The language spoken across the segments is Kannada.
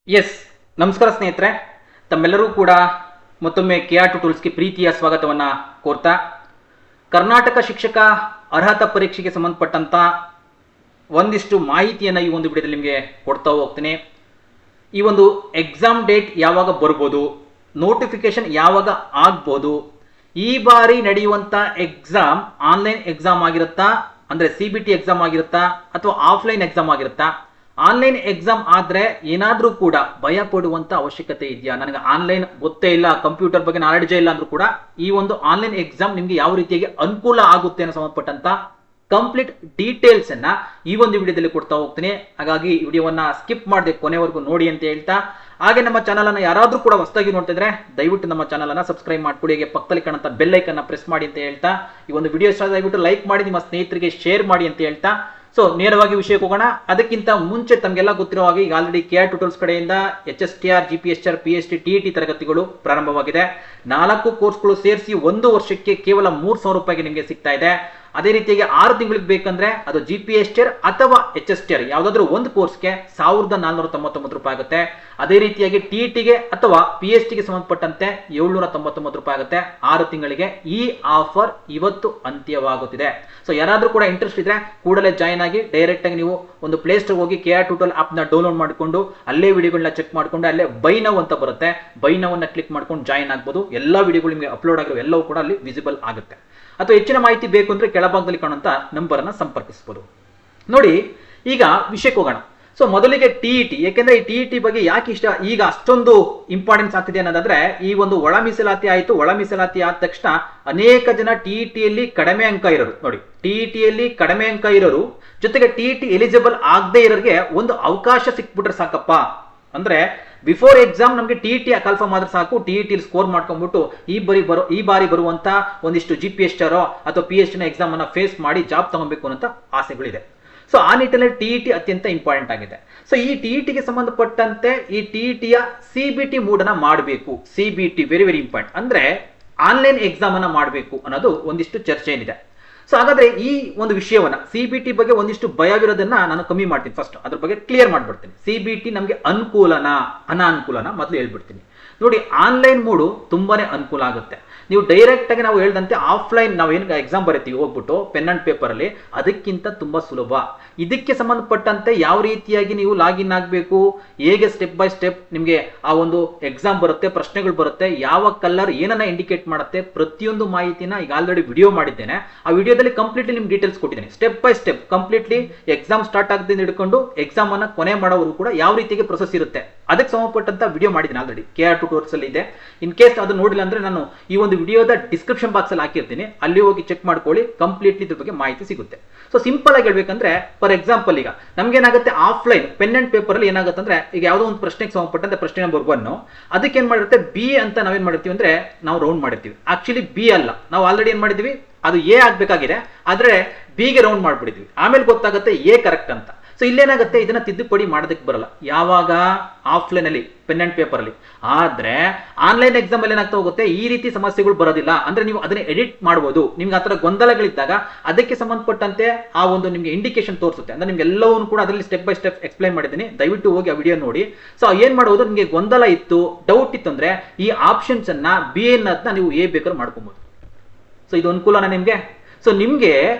ಎಸ್ ನಮಸ್ಕಾರ ಸ್ನೇಹಿತರೆ, ತಮ್ಮೆಲ್ಲರೂ ಕೂಡ ಮತ್ತೊಮ್ಮೆ KR2 ಟೂಲ್ಸ್ಗೆ ಪ್ರೀತಿಯ ಸ್ವಾಗತವನ್ನು ಕೋರ್ತಾ ಕರ್ನಾಟಕ ಶಿಕ್ಷಕ ಅರ್ಹತಾ ಪರೀಕ್ಷೆಗೆ ಸಂಬಂಧಪಟ್ಟಂತ ಒಂದಿಷ್ಟು ಮಾಹಿತಿಯನ್ನು ಈ ಒಂದು ವಿಡಿಯೋದಲ್ಲಿ ನಿಮಗೆ ಕೊಡ್ತಾ ಹೋಗ್ತೀನಿ. ಈ ಒಂದು ಎಕ್ಸಾಮ್ ಡೇಟ್ ಯಾವಾಗ ಬರ್ಬೋದು, ನೋಟಿಫಿಕೇಶನ್ ಯಾವಾಗ ಆಗ್ಬೋದು, ಈ ಬಾರಿ ನಡೆಯುವಂಥ ಎಕ್ಸಾಮ್ ಆನ್ಲೈನ್ ಎಕ್ಸಾಮ್ ಆಗಿರುತ್ತಾ, ಅಂದರೆ CBT ಎಕ್ಸಾಮ್ ಆಗಿರುತ್ತಾ ಅಥವಾ ಆಫ್ಲೈನ್ ಎಕ್ಸಾಮ್ ಆಗಿರುತ್ತಾ, ಆನ್ಲೈನ್ ಎಕ್ಸಾಮ್ ಆದ್ರೆ ಏನಾದ್ರೂ ಕೂಡ ಭಯ ಪಡುವಂತ ಅವಶ್ಯಕತೆ ಇದೆಯಾ, ನನಗೆ ಆನ್ಲೈನ್ ಗೊತ್ತೇ ಇಲ್ಲ, ಕಂಪ್ಯೂಟರ್ ಬಗ್ಗೆ ನಾಲೆಡ್ಜೇ ಇಲ್ಲ ಅಂದ್ರೂ ಕೂಡ ಈ ಒಂದು ಆನ್ಲೈನ್ ಎಕ್ಸಾಮ್ ನಿಮ್ಗೆ ಯಾವ ರೀತಿಯಾಗಿ ಅನುಕೂಲ ಆಗುತ್ತೆ ಅನ್ನೋ ಸಂಬಂಧಪಟ್ಟಂತ ಕಂಪ್ಲೀಟ್ ಡೀಟೇಲ್ಸ್ ಅನ್ನ ಈ ಒಂದು ವಿಡಿಯೋದಲ್ಲಿ ಕೊಡ್ತಾ ಹೋಗ್ತೀನಿ. ಹಾಗಾಗಿ ಈ ವಿಡಿಯೋವನ್ನ ಸ್ಕಿಪ್ ಮಾಡದೆ ಕೊನೆವರೆಗೂ ನೋಡಿ ಅಂತ ಹೇಳ್ತಾ, ಹಾಗೆ ನಮ್ಮ ಚಾನಲ್ ಅನ್ನ ಯಾರಾದ್ರೂ ಕೂಡ ಹೊಸದಾಗಿ ನೋಡ್ತಿದ್ರೆ ದಯವಿಟ್ಟು ನಮ್ಮ ಚಾನಲ್ ಅನ್ನ ಸಬ್ಸ್ಕ್ರೈಬ್ ಮಾಡ್ಕೊಳ್ಳಿ, ಹಾಗೆ ಪಕ್ಕದಲ್ಲಿ ಕಾಣುವಂತ ಬೆಲ್ ಐಕನ್ ಪ್ರೆಸ್ ಮಾಡಿ ಅಂತ ಹೇಳ್ತಾ, ಈ ಒಂದು ವಿಡಿಯೋ ಇಷ್ಟ ದಯವಿಟ್ಟು ಲೈಕ್ ಮಾಡಿ, ನಿಮ್ಮ ಸ್ನೇಹಿತರಿಗೆ ಶೇರ್ ಮಾಡಿ ಅಂತ ಹೇಳ್ತಾ, ಸೊ ನೇರವಾಗಿ ವಿಷಯಕ್ಕೆ ಹೋಗೋಣ. ಅದಕ್ಕಿಂತ ಮುಂಚೆ ತಮಗೆಲ್ಲ ಗೊತ್ತಿರೋ ಹಾಗೆ ಈಗ ಆಲ್ರೆಡಿ KR2 ಟೂಲ್ಸ್ ಕಡೆಯಿಂದ HSTR, GPSR, PST, TET ತರಗತಿಗಳು ಪ್ರಾರಂಭವಾಗಿದೆ. 4 ಕೋರ್ಸ್ಗಳು ಸೇರಿಸಿ 1 ವರ್ಷಕ್ಕೆ ಕೇವಲ 3,000 ರೂಪಾಯಿಗೆ ನಿಮಗೆ ಸಿಗ್ತಾ ಇದೆ. ಅದೇ ರೀತಿಯಾಗಿ 6 ತಿಂಗಳಿಗೆ ಬೇಕಂದ್ರೆ ಅದು GPSR ಅಥವಾ HSTR ಯಾವುದಾದ್ರೂ ಒಂದು ಕೋರ್ಸ್ಗೆ 1,499 ರೂಪಾಯಿ ಆಗುತ್ತೆ. ಅದೇ ರೀತಿಯಾಗಿ TETಗೆ ಅಥವಾ PSTಗೆ ಸಂಬಂಧಪಟ್ಟಂತೆ 799 ರೂಪಾಯಿ ಆಗುತ್ತೆ 6 ತಿಂಗಳಿಗೆ. ಈ ಆಫರ್ ಇವತ್ತು ಅಂತ್ಯವಾಗುತ್ತಿದೆ. ಸೊ ಯಾರಾದ್ರೂ ಕೂಡ ಇಂಟ್ರೆಸ್ಟ್ ಇದ್ರೆ ಕೂಡಲೇ ಜಾಯ್ನ್ ಆಗಿ, ಡೈರೆಕ್ಟ್ ಆಗಿ ನೀವು ಒಂದು ಪ್ಲೇ ಸ್ಟೋರ್ ಹೋಗಿ KR2 ಟೂಲ್ ಆಪ್ ನ ಡೌನ್ಲೋಡ್ ಮಾಡಿಕೊಂಡು ಅಲ್ಲೇ ವಿಡಿಯೋಗಳನ್ನ ಚೆಕ್ ಮಾಡ್ಕೊಂಡು ಅಲ್ಲೇ ಬೈ ನೌ ಅಂತ ಬರುತ್ತೆ, ಬೈ ನೌ ಅನ್ನ ಕ್ಲಿಕ್ ಮಾಡ್ಕೊಂಡು ಜಾಯ್ನ್ ಆಗ್ಬೋದು. ಎಲ್ಲಾ ವಿಡಿಯೋಗಳು ನಿಮಗೆ ಅಪ್ಲೋಡ್ ಆಗಿರೋ ಎಲ್ಲವೂ ಕೂಡ ಅಲ್ಲಿ ವಿಸಿಬಲ್ ಆಗುತ್ತೆ. ಅಥವಾ ಹೆಚ್ಚಿನ ಮಾಹಿತಿ ಬೇಕು ಅಂದ್ರೆ ಕೆಳಭಾಗದಲ್ಲಿ ಕಾಣುವಂತ ನಂಬರ್ ಅನ್ನ ಸಂಪರ್ಕಿಸಬಹುದು. ನೋಡಿ, ಈಗ ವಿಷಯಕ್ಕೆ ಹೋಗೋಣ. ಸೊ ಮೊದಲಿಗೆ TET, ಯಾಕೆಂದ್ರೆ ಈ TET ಬಗ್ಗೆ ಯಾಕೆ ಇಷ್ಟ ಈಗ ಅಷ್ಟೊಂದು ಇಂಪಾರ್ಟೆನ್ಸ್ ಆಗ್ತಿದೆ ಅನ್ನೋದಾದ್ರೆ, ಈ ಒಂದು ಒಳ ಮೀಸಲಾತಿ ಆಯ್ತು. ಒಳ ಮೀಸಲಾತಿ ಆದ ತಕ್ಷಣ ಅನೇಕ ಜನ TETಯಲ್ಲಿ ಕಡಿಮೆ ಅಂಕ ಇರೋರು, ನೋಡಿ TETಯಲ್ಲಿ ಕಡಿಮೆ ಅಂಕ ಇರೋರು ಜೊತೆಗೆ TET ಎಲಿಜಿಬಲ್ ಆಗದೆ ಇರೋರಿಗೆ ಒಂದು ಅವಕಾಶ ಸಿಕ್ಬಿಟ್ರೆ ಸಾಕಪ್ಪ, ಅಂದ್ರೆ ಬಿಫೋರ್ ಎಕ್ಸಾಮ್ ನಮಗೆ TET ಕನ್ಫರ್ಮ್ ಆದ್ರೆ ಸಾಕು, TET ಸ್ಕೋರ್ ಮಾಡ್ಕೊಂಡ್ಬಿಟ್ಟು ಈ ಬಾರಿ ಬರುವಂತ ಒಂದಿಷ್ಟು GPSR ಅಥವಾ PST ಎಕ್ಸಾಮ್ ಅನ್ನ ಫೇಸ್ ಮಾಡಿ ಜಾಬ್ ತಗೊಬೇಕು ಅಂತ ಆಸೆಗಳಿದೆ. ಸೊ ಆ ನಿಟ್ಟಿನಲ್ಲಿ TET ಅತ್ಯಂತ ಇಂಪಾರ್ಟೆಂಟ್ ಆಗಿದೆ. ಸೊ ಈ TETಗೆ ಸಂಬಂಧಪಟ್ಟಂತೆ ಈ TETಯ CBT ಮೂಡ್ ಅನ್ನ ಮಾಡಬೇಕು. CBT ವೆರಿ ವೆರಿ ಇಂಪಾರ್ಟೆಂಟ್, ಅಂದ್ರೆ ಆನ್ಲೈನ್ ಎಕ್ಸಾಮ್ ಅನ್ನ ಮಾಡಬೇಕು ಅನ್ನೋದು ಒಂದಿಷ್ಟು ಚರ್ಚೆ ಏನಿದೆ. ಸೊ ಹಾಗಾದ್ರೆ ಈ ಒಂದು ವಿಷಯವನ್ನ CBT ಬಗ್ಗೆ ಒಂದಿಷ್ಟು ಭಯವಿರೋದನ್ನ ನಾನು ಕಮ್ಮಿ ಮಾಡ್ತೀನಿ. ಫಸ್ಟ್ ಅದ್ರ ಬಗ್ಗೆ ಕ್ಲಿಯರ್ ಮಾಡ್ಬಿಡ್ತೀನಿ. CBT ನಮಗೆ ಅನುಕೂಲನಾ ಅನಾನುಕೂಲನಾ ಮೊದಲು ಹೇಳ್ಬಿಡ್ತೀನಿ. ನೋಡಿ, ಆನ್ಲೈನ್ ಮೂಡು ತುಂಬಾನೇ ಅನುಕೂಲ ಆಗುತ್ತೆ. ನೀವು ಡೈರೆಕ್ಟ್ ಆಗಿ ನಾವು ಹೇಳ್ದಂತೆ ಆಫ್ಲೈನ್ ನಾವು ಏನು ಎಕ್ಸಾಮ್ ಬರೀತೀವಿ ಹೋಗ್ಬಿಟ್ಟು ಪೆನ್ ಅಂಡ್ ಪೇಪರ್ ಅಲ್ಲಿ, ಅದಕ್ಕಿಂತ ತುಂಬಾ ಸುಲಭ. ಇದಕ್ಕೆ ಸಂಬಂಧಪಟ್ಟಂತೆ ಯಾವ ರೀತಿಯಾಗಿ ನೀವು ಲಾಗಿನ್ ಆಗಬೇಕು, ಹೇಗೆ ಸ್ಟೆಪ್ ಬೈ ಸ್ಟೆಪ್ ನಿಮಗೆ ಆ ಒಂದು ಎಕ್ಸಾಮ್ ಬರುತ್ತೆ, ಪ್ರಶ್ನೆಗಳು ಬರುತ್ತೆ, ಯಾವ ಕಲರ್ ಏನನ್ನ ಇಂಡಿಕೇಟ್ ಮಾಡುತ್ತೆ, ಪ್ರತಿಯೊಂದು ಮಾಹಿತಿನ ಈಗ ಆಲ್ರೆಡಿ ವಿಡಿಯೋ ಮಾಡಿದ್ದೇನೆ. ಆ ವಿಡಿಯೋದಲ್ಲಿ ಕಂಪ್ಲೀಟ್ಲಿ ನಿಮ್ಗೆ ಡೀಟೇಲ್ಸ್ ಕೊಟ್ಟಿದ್ದೇನೆ. Step by step completely exam start ಆಗದಿಂದ ಹಿಡ್ಕೊಂಡು ಎಕ್ಸಾಮ್ ಅನ್ನ ಕೊನೆ ಮಾಡೋರು ಕೂಡ ಯಾವ ರೀತಿಯಾಗಿ ಪ್ರೊಸೆಸ್ ಇರುತ್ತೆ ಅದಕ್ಕೆ ಸಂಬಂಧಪಟ್ಟಂತ ವಿಡಿಯೋ ಮಾಡಿದ್ದೀನಿ ಆಲ್ರೆಡಿ KR2 ಟೂಲ್ಸ್ ಅಲ್ಲಿ ಇದೆ. ಇನ್ ಕೇಸ್ ಅದು ನೋಡಿಲ್ಲ ಅಂದ್ರೆ ನಾನು ಈ ಒಂದು ವಿಡಿಯೋದ ಡಿಸ್ಕ್ರಿಪ್ಷನ್ ಬಾಕ್ಸ್ ಅಲ್ಲಿ ಹಾಕಿರ್ತೀನಿ, ಅಲ್ಲಿ ಹೋಗಿ ಚೆಕ್ ಮಾಡ್ಕೊಳ್ಳಿ, ಕಂಪ್ಲೀಟ್ಲಿ ಇದ್ರ ಬಗ್ಗೆ ಮಾಹಿತಿ ಸಿಗುತ್ತೆ. ಸೊ ಸಿಂಪಲ್ ಆಗಿ ಹೇಳ್ಬೇಕಂದ್ರೆ, ಫಾರ್ ಎಕ್ಸಾಂಪಲ್ ಈಗ ನಮ್ಗೆ ಏನಾಗುತ್ತೆ ಆಫ್ಲೈನ್ ಪೆನ್ ಅಂಡ್ ಪೇಪರ್ ಅಲ್ಲಿ ಏನಾಗುತ್ತೆ ಅಂದ್ರೆ, ಈಗ ಯಾವುದೋ ಒಂದು ಪ್ರಶ್ನೆಗೆ ಸಂಬಂಧಪಟ್ಟಂತೆ ಪ್ರಶ್ನೆ ನಂಬರ್ 1 ಅದಕ್ಕೆ ಏನ್ ಮಾಡಿರುತ್ತೆ B ಅಂತ ನಾವೇನ್ ಮಾಡಿರ್ತೀವಿ ಅಂದ್ರೆ ನಾವು ರೌಂಡ್ ಮಾಡಿರ್ತೀವಿ. ಆಕ್ಚುಲಿ B ಅಲ್ಲ, ನಾವು ಆಲ್ರೆಡಿ ಏನ್ ಮಾಡಿದ್ವಿ ಅದು A ಆಗ್ಬೇಕಾಗಿದೆ, ಆದ್ರೆ B ಗೆ ರೌಂಡ್ ಮಾಡ್ಬಿಟ್ಟಿದ್ವಿ. ಆಮೇಲೆ ಗೊತ್ತಾಗುತ್ತೆ A ಕರೆಕ್ಟ್ ಅಂತ. ಸೊ ಇಲ್ಲೇನಾಗುತ್ತೆ, ಇದನ್ನ ತಿದ್ದುಪಡಿ ಮಾಡೋದಕ್ಕೆ ಬರಲ್ಲ. ಯಾವಾಗ ಆಫ್ಲೈನ್ ಅಲ್ಲಿ ಪೆನ್ ಅಂಡ್ ಪೇಪರ್ ಅಲ್ಲಿ. ಆದ್ರೆ ಆನ್ಲೈನ್ ಎಕ್ಸಾಮ್ ಅಲ್ಲಿ ಏನಾಗ್ತಾ ಹೋಗುತ್ತೆ, ಈ ರೀತಿ ಸಮಸ್ಯೆಗಳು ಬರೋದಿಲ್ಲ. ಅಂದ್ರೆ ನೀವು ಅದನ್ನ ಎಡಿಟ್ ಮಾಡಬಹುದು. ನಿಮ್ಗೆ ಆತರ ಗೊಂದಲಗಳಿದ್ದಾಗ ಅದಕ್ಕೆ ಸಂಬಂಧಪಟ್ಟಂತೆ ಆ ಒಂದು ನಿಮ್ಗೆ ಇಂಡಿಕೇಶನ್ ತೋರಿಸುತ್ತೆ. ಅಂದ್ರೆ ನಿಮ್ಗೆ ಎಲ್ಲವನ್ನೂ ಕೂಡ ಅದರಲ್ಲಿ ಸ್ಟೆಪ್ ಬೈ ಸ್ಟೆಪ್ ಎಕ್ಸ್ಪ್ಲೈನ್ ಮಾಡಿದ್ದೀನಿ, ದಯವಿಟ್ಟು ಹೋಗಿ ಆ ವಿಡಿಯೋ ನೋಡಿ. ಸೊ ಏನ್ ಮಾಡುವುದು, ನಿಮ್ಗೆ ಗೊಂದಲ ಇತ್ತು, ಡೌಟ್ ಇತ್ತು ಅಂದ್ರೆ ಈ ಆಪ್ಷನ್ಸ್ ಅನ್ನ B ಅನ್ನೋದನ್ನ ನೀವು A ಬೇಕಾದ್ರೂ ಮಾಡ್ಕೊಬಹುದು. ಸೊ ಇದು ಅನುಕೂಲನ ನಿಮ್ಗೆ. ಸೊ ನಿಮ್ಗೆ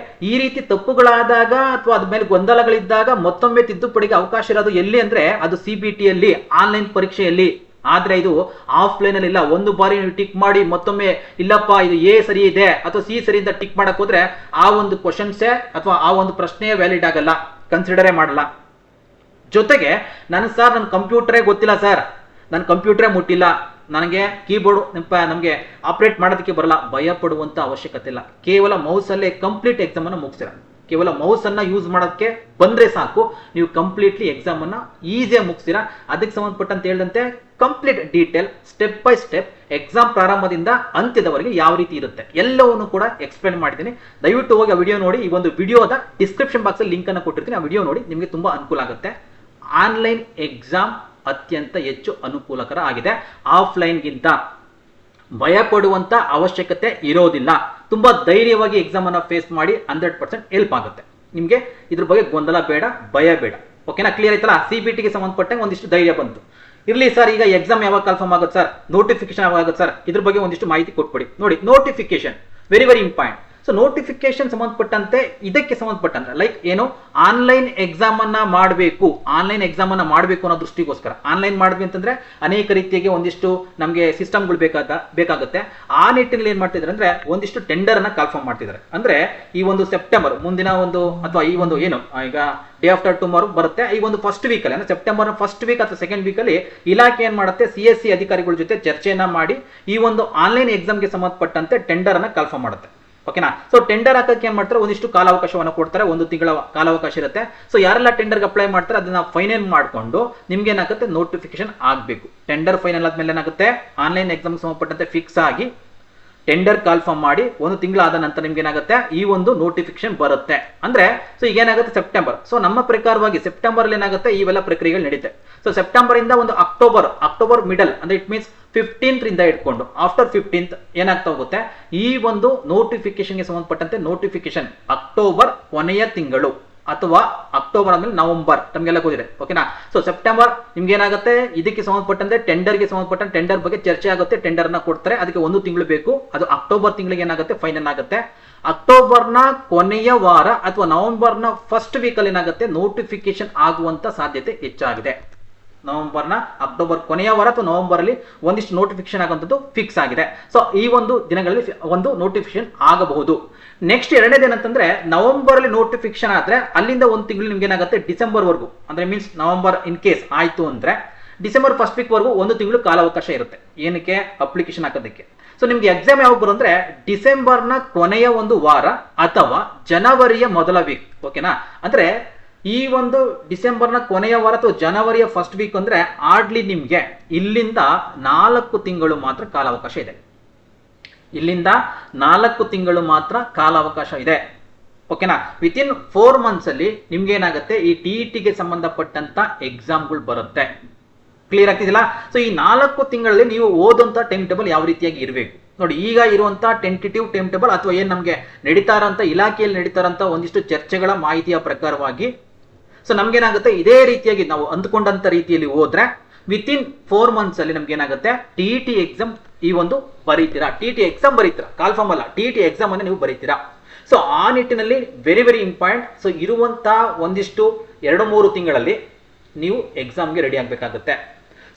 ಈ ರೀತಿ ತಪ್ಪುಗಳಾದಾಗ ಅಥವಾ ಅದ ಮೇಲೆ ಗೊಂದಲಗಳಿದ್ದಾಗ ಮತ್ತೊಮ್ಮೆ ತಿದ್ದುಪಡಿಗೆ ಅವಕಾಶ ಇರೋದು ಎಲ್ಲಿ ಅಂದ್ರೆ ಅದು CBT ಅಲ್ಲಿ, ಆನ್ಲೈನ್ ಪರೀಕ್ಷೆಯಲ್ಲಿ. ಆದ್ರೆ ಇದು ಆಫ್ಲೈನ್ ಅಲ್ಲಿ ಇಲ್ಲ. ಒಂದು ಬಾರಿ ನೀವು ಟಿಕ್ ಮಾಡಿ ಮತ್ತೊಮ್ಮೆ ಇಲ್ಲಪ್ಪ ಇದು A ಸರಿ ಇದೆ ಅಥವಾ C ಸರಿ ಅಂತ ಟಿಕ್ ಮಾಡಕ್ ಹೋದ್ರೆ ಆ ಒಂದು ಕ್ವಶನ್ಸೇ ಅಥವಾ ಆ ಒಂದು ಪ್ರಶ್ನೆ ವ್ಯಾಲಿಡ್ ಆಗಲ್ಲ, ಕನ್ಸಿಡರೇ ಮಾಡಲ್ಲ. ಜೊತೆಗೆ ನನ್ನ ಕಂಪ್ಯೂಟರೇ ಗೊತ್ತಿಲ್ಲ ಸರ್, ನನ್ನ ಕಂಪ್ಯೂಟರೇ ಮುಟ್ಟಿಲ್ಲ, ನನಗೆ ಕೀಬೋರ್ಡ್ ನಮಗೆ ಆಪರೇಟ್ ಮಾಡೋದಕ್ಕೆ ಬರಲ್ಲ, ಭಯ ಪಡುವಂತ ಅವಶ್ಯಕತೆ ಇಲ್ಲ. ಕೇವಲ ಮೌಸ್ ಅಲ್ಲೇ ಕಂಪ್ಲೀಟ್ ಎಕ್ಸಾಮ್ ಅನ್ನ ಮುಗಿಸ್ತೀರ. ಕೇವಲ ಮೌಸ್ ಅನ್ನ ಯೂಸ್ ಮಾಡೋದಕ್ಕೆ ಬಂದ್ರೆ ಸಾಕು, ನೀವು ಕಂಪ್ಲೀಟ್ಲಿ ಎಕ್ಸಾಮ್ ಅನ್ನ ಈಸಿಯಾಗಿ ಮುಗಿಸ್ತೀರಾ. ಅದಕ್ಕೆ ಸಂಬಂಧಪಟ್ಟಂತ ಹೇಳಿದಂತೆ complete detail step by step exam ಪ್ರಾರಂಭದಿಂದ ಅಂತ್ಯದವರೆಗೆ ಯಾವ ರೀತಿ ಇರುತ್ತೆ ಎಲ್ಲವನ್ನು ಕೂಡ ಎಕ್ಸ್ಪ್ಲೇನ್ ಮಾಡಿದ್ದೀನಿ. ದಯವಿಟ್ಟು ಹೋಗಿ ಆ ವಿಡಿಯೋ ನೋಡಿ. ಈ ಒಂದು ವಿಡಿಯೋದ ಡಿಸ್ಕ್ರಿಪ್ಷನ್ ಬಾಕ್ಸ್ ಅಲ್ಲಿ ಲಿಂಕ್ ಅನ್ನು ಕೊಟ್ಟಿರ್ತೀನಿ, ಆ ವಿಡಿಯೋ ನೋಡಿ, ನಿಮಗೆ ತುಂಬಾ ಅನುಕೂಲ ಆಗುತ್ತೆ. ಆನ್ಲೈನ್ ಎಕ್ಸಾಮ್ ಅತ್ಯಂತ ಹೆಚ್ಚು ಅನುಕೂಲಕರ ಆಗಿದೆ. ಆಫ್ಲೈನ್ಗಿಂತ ಭಯ ಪಡುವಂತ ಅವಶ್ಯಕತೆ ಇರೋದಿಲ್ಲ. ತುಂಬಾ ಧೈರ್ಯವಾಗಿ ಎಕ್ಸಾಮ್ ಅನ್ನ ಫೇಸ್ ಮಾಡಿ 100% ಹೆಲ್ಪ್ ಆಗುತ್ತೆ ನಿಮ್ಗೆ. ಇದ್ರ ಬಗ್ಗೆ ಗೊಂದಲ ಬೇಡ, ಭಯ ಬೇಡ. ಓಕೆನಾ? ಕ್ಲಿಯರ್ ಆಯ್ತಲ್ಲ? CBTಗೆ ಸಂಬಂಧಪಟ್ಟಂಗೆ ಒಂದಿಷ್ಟು ಧೈರ್ಯ ಬಂತು. ಇರ್ಲಿ ಸರ್, ಈಗ ಎಕ್ಸಾಮ್ ಯಾವಾಗ ಕನ್ಫರ್ಮ್ ಆಗುತ್ತೆ ಸರ್, ನೋಟಿಫಿಕೇಶನ್ ಯಾವಾಗ ಆಗುತ್ತೆ ಸರ್, ಇದ್ರ ಬಗ್ಗೆ ಒಂದಿಷ್ಟು ಮಾಹಿತಿ ಕೊಟ್ಬಿಡಿ. ನೋಡಿ, notification very very important. So notification ಸಂಬಂಧಪಟ್ಟಂತೆ ಇದಕ್ಕೆ ಸಂಬಂಧಪಟ್ಟಂತೆ ಲೈಕ್ ಏನು ಆನ್ಲೈನ್ ಎಕ್ಸಾಮ್ ಅನ್ನ ಮಾಡಬೇಕು ಅನ್ನೋ ದೃಷ್ಟಿಗೋಸ್ಕರ ಆನ್ಲೈನ್ ಮಾಡಿದ್ವಿ ಅಂತಂದ್ರೆ ಅನೇಕ ರೀತಿಯಾಗಿ ಒಂದಿಷ್ಟು ನಮಗೆ ಸಿಸ್ಟಮ್ಗಳು ಬೇಕಾಗುತ್ತೆ. ಆ ನಿಟ್ಟಿನಲ್ಲಿ ಏನ್ ಮಾಡ್ತಿದ್ದಾರೆ ಅಂದ್ರೆ ಒಂದಿಷ್ಟು ಟೆಂಡರ್ ಅನ್ನ ಕಾಲ್ಫಾರ್ಮ್ ಮಾಡ್ತಿದ್ದಾರೆ. ಅಂದ್ರೆ ಈ ಒಂದು ಸೆಪ್ಟೆಂಬರ್ ಮುಂದಿನ ಒಂದು ಅಥವಾ ಈ ಒಂದು ಏನು ಈಗ ಡೇ ಆಫ್ಟರ್ ಟುಮಾರೋ ಬರುತ್ತೆ, ಈ ಒಂದು ಫಸ್ಟ್ ವೀಕ್ ಅಲ್ಲಿ ಅಂದ್ರೆ ಸೆಪ್ಟೆಂಬರ್ ಫಸ್ಟ್ ವೀಕ್ ಅಥವಾ ಸೆಕೆಂಡ್ ವೀಕ್ ಅಲ್ಲಿ ಇಲಾಖೆ ಏನ್ ಮಾಡುತ್ತೆ, CSC ಅಧಿಕಾರಿಗಳ ಜೊತೆ ಚರ್ಚೆಯನ್ನ ಮಾಡಿ ಈ ಒಂದು ಆನ್ಲೈನ್ ಎಕ್ಸಾಮ್ಗೆ ಸಂಬಂಧಪಟ್ಟಂತೆ ಟೆಂಡರ್ ಅನ್ನ ಕಾಲ್ಫಾರ್ಮ್ ಮಾಡುತ್ತೆ. ಓಕೆನಾ. ಸೊ ಟೆಂಡರ್ ಹಾಕಕ್ಕೆ ಏನ್ ಮಾಡ್ತಾರೆ, ಒಂದಿಷ್ಟು ಕಾಲಾವಕಾಶವನ್ನು ಕೊಡ್ತಾರೆ, 1 ತಿಂಗಳ ಕಾಲಾವಕಾಶ ಇರುತ್ತೆ. ಸೊ ಯಾರೆಲ್ಲ ಟೆಂಡರ್ಗೆ ಅಪ್ಲೈ ಮಾಡ್ತಾರೆ ಅದನ್ನ ಫೈನಲ್ ಮಾಡ್ಕೊಂಡು ನಿಮ್ಗೆ ಏನಾಗುತ್ತೆ ನೋಟಿಫಿಕೇಶನ್ ಆಗಬೇಕು. ಟೆಂಡರ್ ಫೈನಲ್ ಆದ್ಮೇಲೆ ಏನಾಗುತ್ತೆ, ಆನ್ಲೈನ್ ಎಕ್ಸಾಮ್ ಸಂಬಂಧಪಟ್ಟಂತೆ ಫಿಕ್ಸ್ ಆಗಿ ಟೆಂಡರ್ ಕಾಲ್ಫಾರ್ಮ್ ಮಾಡಿ 1 ತಿಂಗಳಾದ ನಂತರ ನಿಮ್ಗೆ ಏನಾಗುತ್ತೆ ಈ ಒಂದು ನೋಟಿಫಿಕೇಶನ್ ಬರುತ್ತೆ. ಅಂದ್ರೆ ಸೊ ಈಗ ಏನಾಗುತ್ತೆ ಸೆಪ್ಟೆಂಬರ್. ಸೊ ನಮ್ಮ ಪ್ರಕಾರವಾಗಿ ಸೆಪ್ಟೆಂಬರ್ ಅಲ್ಲಿ ಏನಾಗುತ್ತೆ ಇವೆಲ್ಲ ಪ್ರಕ್ರಿಯೆಗಳು ನಡೀತೆ. ಸೊ ಸೆಪ್ಟೆಂಬರ್ ಇಂದ ಒಂದು ಅಕ್ಟೋಬರ್ ಮಿಡಲ್ ಅಂದ್ರೆ ಇಟ್ ಮೀನ್ಸ್ 15th ಇಂದ ಇಟ್ಕೊಂಡು ಆಫ್ಟರ್ 15th ಏನಾಗ್ತಾ ಹೋಗುತ್ತೆ, ಈ ಒಂದು ನೋಟಿಫಿಕೇಶನ್ಗೆ ಸಂಬಂಧಪಟ್ಟಂತೆ ನೋಟಿಫಿಕೇಶನ್ ಅಕ್ಟೋಬರ್ ಕೊನೆಯ ತಿಂಗಳು ಅಥವಾ ಅಕ್ಟೋಬರ್ ಆದ್ಮೇಲೆ ನವೆಂಬರ್ ನಮ್ಗೆಲ್ಲ ಗೊತ್ತಿದೆ. ಓಕೆನಾ. ಸೊ ಸೆಪ್ಟೆಂಬರ್ ನಿಮ್ಗೆ ಏನಾಗುತ್ತೆ ಇದಕ್ಕೆ ಸಂಬಂಧಪಟ್ಟಂತೆ ಟೆಂಡರ್ಗೆ ಸಂಬಂಧಪಟ್ಟಂತೆ ಟೆಂಡರ್ ಬಗ್ಗೆ ಚರ್ಚೆ ಆಗುತ್ತೆ, ಟೆಂಡರ್ ನ ಕೊಡ್ತಾರೆ, ಅದಕ್ಕೆ 1 ತಿಂಗಳು ಬೇಕು. ಅದು ಅಕ್ಟೋಬರ್ ತಿಂಗಳಿಗೆ ಏನಾಗುತ್ತೆ ಫೈನಲ್ ಆಗುತ್ತೆ. ಅಕ್ಟೋಬರ್ನ ಕೊನೆಯ ವಾರ ಅಥವಾ ನವೆಂಬರ್ನ ಫಸ್ಟ್ ವೀಕ್ ಅಲ್ಲಿ ಏನಾಗುತ್ತೆ ನೋಟಿಫಿಕೇಶನ್ ಆಗುವಂತ ಸಾಧ್ಯತೆ ಹೆಚ್ಚಾಗಿದೆ. ಅಕ್ಟೋಬರ್ ಕೊನೆಯ ವಾರ ಅಥವಾ ನವೆಂಬರ್ ಅಲ್ಲಿ ಒಂದಿಷ್ಟು ನೋಟಿಫಿಕೇಶನ್ ಆಗುವಂತದ್ದು ಫಿಕ್ಸ್ ಆಗಿದೆ. ಸೊ ಈ ಒಂದು ದಿನಗಳಲ್ಲಿ ಒಂದು ನೋಟಿಫಿಕೇಶನ್ ಆಗಬಹುದು. ನೆಕ್ಸ್ಟ್ ಎರಡನೇದು ಏನಂತಂದ್ರೆ ನವೆಂಬರ್ ಅಲ್ಲಿ ನೋಟಿಫಿಕೇಶನ್ ಆದ್ರೆ ಅಲ್ಲಿಂದ 1 ತಿಂಗಳು ನಿಮ್ಗೆ ಏನಾಗುತ್ತೆ ಡಿಸೆಂಬರ್ ವರ್ಗು ಅಂದ್ರೆ ಮೀನ್ಸ್ ನವೆಂಬರ್ ಇನ್ ಕೇಸ್ ಆಯ್ತು ಅಂದ್ರೆ ಡಿಸೆಂಬರ್ ಫಸ್ಟ್ ವೀಕ್ ವರೆಗೂ 1 ತಿಂಗಳು ಕಾಲಾವಕಾಶ ಇರುತ್ತೆ. ಏನಕ್ಕೆ, ಅಪ್ಲಿಕೇಶನ್ ಹಾಕೋದಕ್ಕೆ. ಸೊ ನಿಮ್ಗೆ ಎಕ್ಸಾಮ್ ಯಾವಾಗ ಬರು ಅಂದ್ರೆ ಡಿಸೆಂಬರ್ನ ಕೊನೆಯ ಒಂದು ವಾರ ಅಥವಾ ಜನವರಿಯ ಮೊದಲ ವೀಕ್. ಓಕೆನಾ. ಅಂದ್ರೆ ಈ ಒಂದು ಡಿಸೆಂಬರ್ನ ಕೊನೆಯ ವಾರ ಅಥವಾ ಜನವರಿಯ ಫಸ್ಟ್ ವೀಕ್ ಅಂದ್ರೆ ಆಡ್ಲಿ ನಿಮ್ಗೆ ಇಲ್ಲಿಂದ 4 ತಿಂಗಳು ಮಾತ್ರ ಕಾಲಾವಕಾಶ ಇದೆ. ಇಲ್ಲಿಂದ 4 ತಿಂಗಳು ಮಾತ್ರ ಕಾಲಾವಕಾಶ ಇದೆ. ಓಕೆನಾ. ವಿತಿನ್ 4 ಮಂತ್ಸ್ ಅಲ್ಲಿ ನಿಮ್ಗೆ ಏನಾಗುತ್ತೆ ಈ TETಗೆ ಸಂಬಂಧಪಟ್ಟಂತ ಎಕ್ಸಾಮ್ಗಳು ಬರುತ್ತೆ. ಕ್ಲಿಯರ್ ಆಗ್ತಿದಿಲ್ಲ. ಸೊ ಈ 4 ತಿಂಗಳಲ್ಲಿ ನೀವು ಓದುವಂತ ಟೈಮ್ ಟೇಬಲ್ ಯಾವ ರೀತಿಯಾಗಿ ಇರಬೇಕು ನೋಡಿ. ಈಗ ಇರುವಂತ ಟೆಂಟೇಟಿವ್ ಟೈಮ್ ಟೇಬಲ್ ಅಥವಾ ಏನ್ ನಮ್ಗೆ ನಡೀತಾ ಇರೋಂತ ಇಲಾಖೆಯಲ್ಲಿ ನಡೀತಾ ಇರೋಂತ ಒಂದಿಷ್ಟು ಚರ್ಚೆಗಳ ಮಾಹಿತಿಯ ಪ್ರಕಾರವಾಗಿ ಸೊ ನಮ್ಗೇನಾಗುತ್ತೆ ಇದೇ ರೀತಿಯಾಗಿ ನಾವು ಅಂದ್ಕೊಂಡಂತ ರೀತಿಯಲ್ಲಿ ಹೋದ್ರೆ ವಿತಿನ್ 4 ಮಂತ್ಸ್ ಅಲ್ಲಿ ನಮ್ಗೆ ಏನಾಗುತ್ತೆ TET ಎಕ್ಸಾಮ್ ಈ ಒಂದು ಬರೀತೀರಾ, TET ಎಕ್ಸಾಮ್ ಬರೀತೀರಾ, ಕಾಲ್ಫಾರ್ಮ್ ಅಲ್ಲ TET ಎಕ್ಸಾಮ್ ಅನ್ನು ನೀವು ಬರೀತೀರಾ. ಸೊ ಆ ನಿಟ್ಟಿನಲ್ಲಿ ವೆರಿ ವೆರಿ ಇಂಪಾರ್ಟೆಂಟ್. ಸೊ ಇರುವಂತ ಒಂದಿಷ್ಟು 2-3 ತಿಂಗಳಲ್ಲಿ ನೀವು ಎಕ್ಸಾಮ್ಗೆ ರೆಡಿ ಆಗ್ಬೇಕಾಗುತ್ತೆ.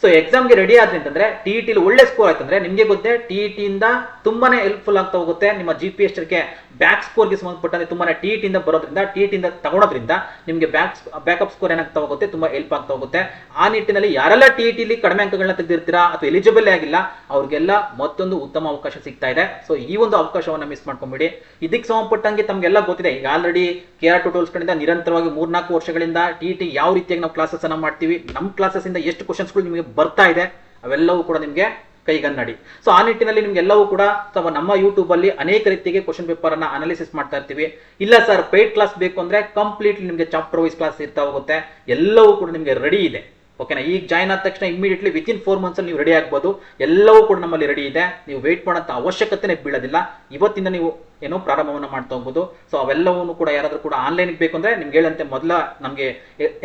ಸೊ ಎಕ್ಸಾಮ್ಗೆ ರೆಡಿ ಆದ್ರಿ ಅಂತಂದ್ರೆ TET ಒಳ್ಳೆ ಸ್ಕೋರ್ ಆಯ್ತಂದ್ರೆ ನಿಮ್ಗೆ ಗೊತ್ತೇ TET ಇಂದ ತುಂಬಾನೇ ಹೆಲ್ಪ್ಫುಲ್ ಆಗ್ತಾ ಹೋಗುತ್ತೆ. ನಿಮ್ಮ GPS ಗೆ ಬ್ಯಾಕ್ ಸ್ಕೋರ್ಗೆ ಸಂಬಂಧಪಟ್ಟಂತೆ ತುಂಬಾನೇ TET ಇಂದ ಬರೋದ್ರಿಂದ TET ಇಂದ ತಗೊಳೋದ್ರಿಂದ ನಿಮ್ಗೆ ಬ್ಯಾಕಪ್ ಸ್ಕೋರ್ ಏನಾಗ್ತಾ ಹೋಗುತ್ತೆ, ತುಂಬಾ ಹೆಲ್ಪ್ ಆಗ್ತಾ ಹೋಗುತ್ತೆ. ಆ ನಿಟ್ಟಿನಲ್ಲಿ ಯಾರೆಲ್ಲ TET ಕಡಿಮೆ ಅಂಕಗಳನ್ನ ತೆಗೆದಿರ್ತೀರಾ ಅಥವಾ ಎಲಿಜಿಬಲ್ ಆಗಿಲ್ಲ ಅವ್ರಿಗೆಲ್ಲ ಮತ್ತೊಂದು ಉತ್ತಮ ಅವಕಾಶ ಸಿಗ್ತಾ ಇದೆ. ಸೊ ಈ ಒಂದು ಅವಕಾಶವನ್ನ ಮಿಸ್ ಮಾಡ್ಕೊಂಬಿಡಿ. ಇದಕ್ಕೆ ಸಂಬಂಧಪಟ್ಟಂಗೆ ತಮ್ಗೆಲ್ಲ ಗೊತ್ತಿದೆ, ಈಗ ಆಲ್ರೆಡಿ KR ಟ್ಯೂಟೋರಿಯಲ್ಸ್ ಕಡೆಯಿಂದ ನಿರಂತರವಾಗಿ 3-4 ವರ್ಷಗಳಿಂದ TET ಯಾವ ರೀತಿಯಾಗಿ ನಾವು ಕ್ಲಾಸಸ್ ಅನ್ನ ಮಾಡ್ತೀವಿ, ನಮ್ಮ ಕ್ಲಾಸಸ್ ಇಂದ ಎಷ್ಟು ಕ್ವಶನ್ಸ್ಗಳು ನಿಮಗೆ ಬರ್ತಾ ಇದೆ ಅವೆಲ್ಲವೂ ಕೂಡ ನಿಮ್ಗೆ ಕೈಗನ್ನಡಿ. ಸೊ ಆ ನಿಟ್ಟಿನಲ್ಲಿ ನಿಮ್ಗೆಲ್ಲವೂ ಕೂಡ ನಮ್ಮ ಯೂಟ್ಯೂಬ್ ಅಲ್ಲಿ ಅನೇಕ ರೀತಿಗೆ ಕ್ವಶನ್ ಪೇಪರ್ ಅನ್ನ ಅನಾಲಿಸಿಸ್ ಮಾಡ್ತಾ ಇರ್ತೀವಿ. ಇಲ್ಲ ಸರ್ ಪೇಯ್ಡ್ ಕ್ಲಾಸ್ ಬೇಕು ಅಂದ್ರೆ ಕಂಪ್ಲೀಟ್ಲಿ ನಿಮ್ಗೆ ಚಾಪ್ಟರ್ ವೈಸ್ ಕ್ಲಾಸ್ ಇರ್ತಾ ಹೋಗುತ್ತೆ, ಎಲ್ಲವೂ ಕೂಡ ನಿಮ್ಗೆ ರೆಡಿ ಇದೆ. ಓಕೆನಾ. ಈಗ ಜಾಯ್ನ್ ಆದ ತಕ್ಷಣ ಇಮಿಡಿಯೇಟ್ಲಿ ವಿತಿನ್ 4 ಮಂತ್ಸ್ ಅಲ್ಲಿ ನೀವು ರೆಡಿ ಆಗ್ಬೋದು. ಎಲ್ಲವೂ ಕೂಡ ನಮ್ಮಲ್ಲಿ ರೆಡಿ ಇದೆ, ನೀವು ವೇಟ್ ಮಾಡೋಂಥ ಅವಶ್ಯಕತೆನೇ ಬೀಳೋದಿಲ್ಲ. ಇವತ್ತಿಂದ ನೀವು ಏನೋ ಪ್ರಾರಂಭವನ್ನ ಮಾಡ್ತಾ ಹೋಗ್ಬೋದು. ಸೊ ಅವೆಲ್ಲವೂ ಕೂಡ ಯಾರಾದ್ರೂ ಕೂಡ ಆನ್ಲೈನ್ ಬೇಕು ಅಂದ್ರೆ ನಿಮ್ಗೆ ಹೇಳಂತೆ ನಮಗೆ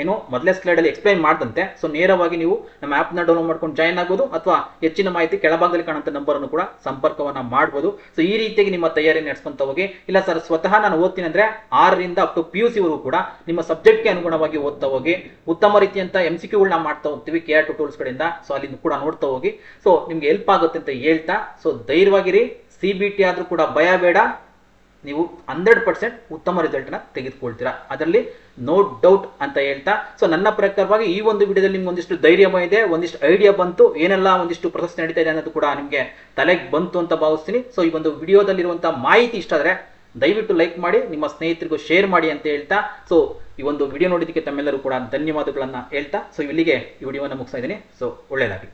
ಏನೋ ಮೊದಲೇ ಸ್ಲೈಡ್ ಅಲ್ಲಿ ಎಕ್ಸ್ಪ್ಲೈನ್ ಮಾಡ್ದಂತೆ ಸೊ ನೇರವಾಗಿ ನೀವು ನಮ್ಮ ಆಪ್ ನ ಡೌನ್ಲೋಡ್ ಮಾಡ್ಕೊಂಡು ಜಾಯ್ನ್ ಆಗ್ಬೋದು ಅಥವಾ ಹೆಚ್ಚಿನ ಮಾಹಿತಿ ಕೆಳಭಾಗದಲ್ಲಿ ಕಾಣುವಂತ ನಂಬರ್ ಅನ್ನು ಕೂಡ ಸಂಪರ್ಕವನ್ನ ಮಾಡ್ಬೋದು. ಸೊ ಈ ರೀತಿಯಾಗಿ ನಿಮ್ಮ ತಯಾರಿ ನಡೆಸ್ಕೊಂತ ಹೋಗಿ. ಇಲ್ಲ ಸರ್ ಸ್ವತಃ ನಾನು ಓದ್ತೀನಿ ಅಂದ್ರೆ 6ರಿಂದ ಅಪ್ ಟು PUC ವರೆಗೂ ಕೂಡ ನಿಮ್ಮ ಸಬ್ಜೆಕ್ಟ್ಗೆ ಅನುಗುಣವಾಗಿ ಓದ್ತಾ ಹೋಗಿ. ಉತ್ತಮ ರೀತಿಯಂತ MCQಗಳನ್ನ ಮಾಡ್ತಾ ಹೋಗ್ತೀವಿ KR ಟ್ಯೂಟೋರಿಯಲ್ಸ್ ಕಡೆಯಿಂದ. ಸೊ ಅಲ್ಲಿ ಕೂಡ ನೋಡ್ತಾ ಹೋಗಿ. ಸೊ ನಿಮ್ಗೆ ಹೆಲ್ಪ್ ಆಗುತ್ತೆ ಅಂತ ಹೇಳ್ತಾ ಸೊ ಧೈರ್ಯವಾಗಿರಿ. CBT ಆದ್ರೂ ಕೂಡ ಭಯ ಬೇಡ, ನೀವು 100% ಉತ್ತಮ ರಿಸಲ್ಟ್ ನ ತೆಗೆದುಕೊಳ್ತೀರಾ, ಅದರಲ್ಲಿ ನೋ ಡೌಟ್ ಅಂತ ಹೇಳ್ತಾ ಸೊ ನನ್ನ ಪ್ರಕಾರವಾಗಿ ಈ ಒಂದು ವಿಡಿಯೋದಲ್ಲಿ ನಿಮ್ಗೆ ಒಂದಿಷ್ಟು ಧೈರ್ಯ ಇದೆ, ಒಂದಿಷ್ಟು ಐಡಿಯಾ ಬಂತು, ಏನೆಲ್ಲ ಒಂದಿಷ್ಟು ಪ್ರೊಸೆಸ್ ನಡೀತಾ ಇದೆ ಅನ್ನೋದು ಕೂಡ ನಿಮ್ಗೆ ತಲೆಗೆ ಬಂತು ಅಂತ ಭಾವಿಸ್ತೀನಿ. ಸೊ ಈ ಒಂದು ವಿಡಿಯೋದಲ್ಲಿರುವಂತಹ ಮಾಹಿತಿ ಇಷ್ಟ ಆದ್ರೆ ದಯವಿಟ್ಟು ಲೈಕ್ ಮಾಡಿ, ನಿಮ್ಮ ಸ್ನೇಹಿತರಿಗೂ ಶೇರ್ ಮಾಡಿ ಅಂತ ಹೇಳ್ತಾ ಸೊ ಈ ಒಂದು ವಿಡಿಯೋ ನೋಡಿದ್ದಕ್ಕೆ ತಮ್ಮೆಲ್ಲರೂ ಕೂಡ ಧನ್ಯವಾದಗಳನ್ನ ಹೇಳ್ತಾ ಸೊ ಇಲ್ಲಿಗೆ ಈ ವಿಡಿಯೋವನ್ನು ಮುಗಿಸ್ತಾ ಇದ್ದೀನಿ. ಸೊ ಒಳ್ಳೆಯದಾಗಲಿ.